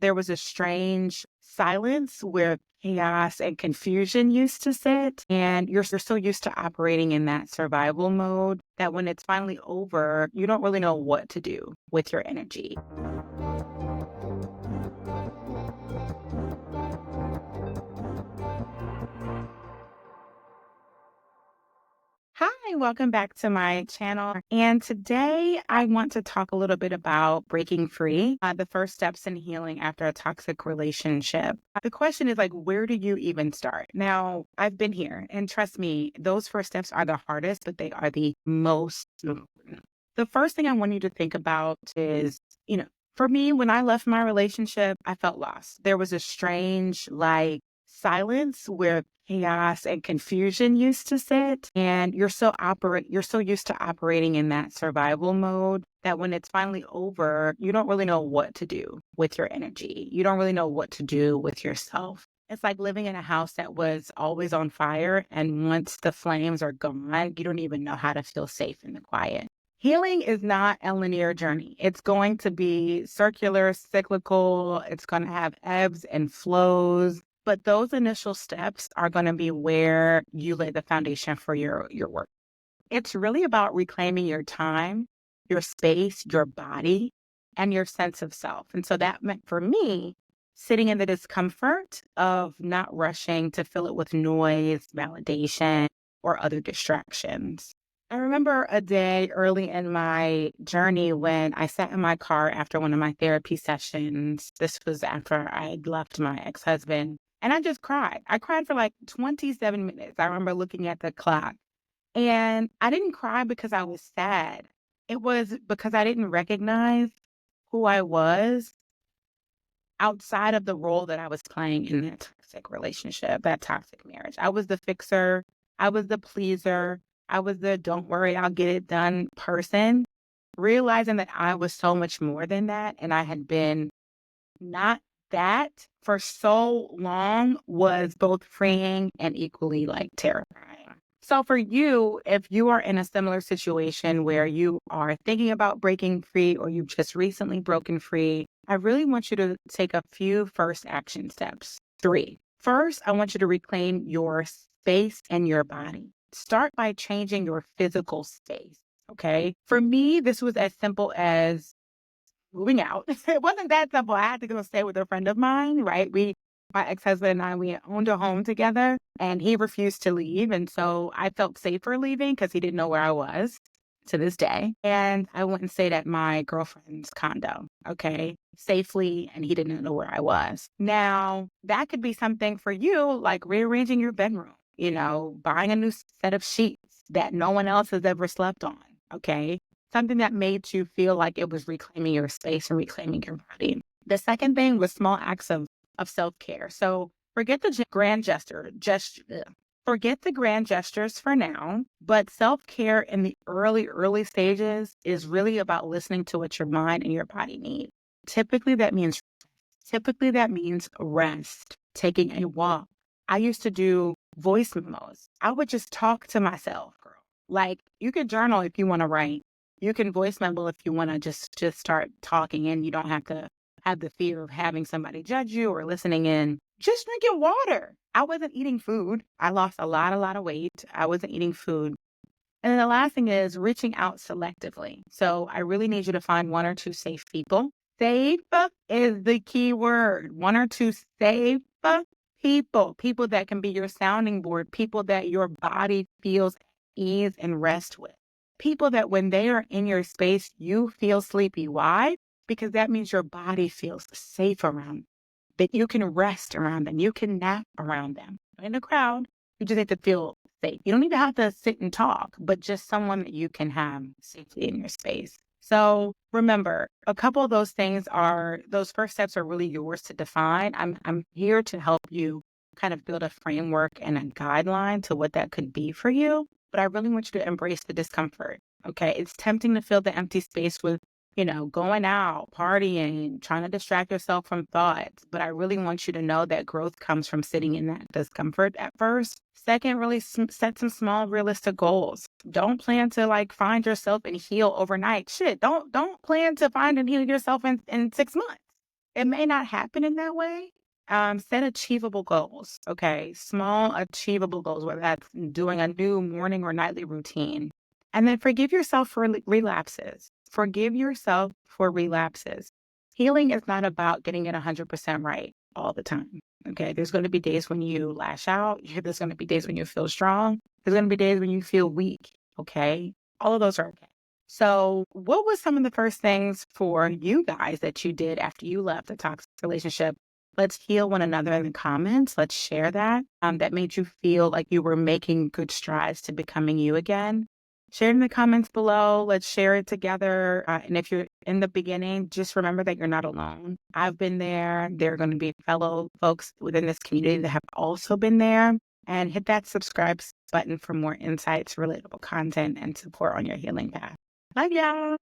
there was a strange silence where chaos and confusion used to sit. And you're so used to operating in that survival mode that when it's finally over, you don't really know what to do with your energy. Hi, welcome back to my channel. And today I want to talk a little bit about breaking free, the first steps in healing after a toxic relationship. The question is like, where do you even start? Now, I've been here, and trust me, those first steps are the hardest, but they are the most important. The first thing I want you to think about is, for me, when I left my relationship, I felt lost. There was a strange, silence where chaos and confusion used to sit, and you're so used to operating in that survival mode that when it's finally over, you don't really know what to do with your energy. You don't really know what to do with yourself. It's like living in a house that was always on fire, and once the flames are gone, you don't even know how to feel safe in the quiet. Healing is not a linear journey. It's going to be circular, cyclical. It's going to have ebbs and flows. But those initial steps are going to be where you lay the foundation for your work. It's really about reclaiming your time, your space, your body, and your sense of self. And so that meant for me, sitting in the discomfort of not rushing to fill it with noise, validation, or other distractions. I remember a day early in my journey when I sat in my car after one of my therapy sessions. This was after I had left my ex-husband. And I just cried. I cried for like 27 minutes. I remember looking at the clock. And I didn't cry because I was sad. It was because I didn't recognize who I was outside of the role that I was playing in that toxic relationship, that toxic marriage. I was the fixer. I was the pleaser. I was the don't worry, I'll get it done person. Realizing that I was so much more than that and I had been not that for so long was both freeing and equally terrifying. So for you, if you are in a similar situation where you are thinking about breaking free or you've just recently broken free, I really want you to take a few first action steps. 3. First, I want you to reclaim your space and your body. Start by changing your physical space. Okay. For me, this was as simple as moving out. It wasn't that simple. I had to go stay with a friend of mine, right? My ex-husband and we owned a home together and he refused to leave. And so I felt safer leaving because he didn't know where I was to this day. And I went and stayed at my girlfriend's condo, okay, safely. And he didn't know where I was. Now, that could be something for you, like rearranging your bedroom, buying a new set of sheets that no one else has ever slept on, okay? Something that made you feel like it was reclaiming your space and reclaiming your body. The second thing was small acts of self-care. So forget the forget the grand gestures for now, but self-care in the early stages is really about listening to what your mind and your body need. Typically that means rest, taking a walk. I used to do voice memos. I would just talk to myself, girl. Like you could journal if you want to write. You can voice memo if you want to just start talking and you don't have to have the fear of having somebody judge you or listening in. Just drinking water. I wasn't eating food. I lost a lot of weight. I wasn't eating food. And then the last thing is reaching out selectively. So I really need you to find 1 or 2 safe people. Safe is the key word. 1 or 2 safe people that can be your sounding board, people that your body feels ease and rest with. People that when they are in your space, you feel sleepy. Why? Because that means your body feels safe around them, that you can rest around them. You can nap around them. In a crowd, you just need to feel safe. You don't need to have to sit and talk, but just someone that you can have safely in your space. So remember, a couple of those first steps are really yours to define. I'm here to help you kind of build a framework and a guideline to what that could be for you. But I really want you to embrace the discomfort. Okay. It's tempting to fill the empty space with, going out, partying, trying to distract yourself from thoughts. But I really want you to know that growth comes from sitting in that discomfort at first. Second, really set some small realistic goals. Don't plan to find yourself and heal overnight. Shit. Don't plan to find and heal yourself in 6 months. It may not happen in that way. Set achievable goals. Okay. Small, achievable goals, whether that's doing a new morning or nightly routine. And then forgive yourself for relapses. Forgive yourself for relapses. Healing is not about getting it 100% right all the time. Okay. There's going to be days when you lash out. There's going to be days when you feel strong. There's going to be days when you feel weak. Okay. All of those are okay. So, what was some of the first things for you guys that you did after you left a toxic relationship? Let's heal one another in the comments. Let's share that. That made you feel like you were making good strides to becoming you again. Share it in the comments below. Let's share it together. And if you're in the beginning, just remember that you're not alone. I've been there. There are going to be fellow folks within this community that have also been there. And hit that subscribe button for more insights, relatable content, and support on your healing path. Love y'all.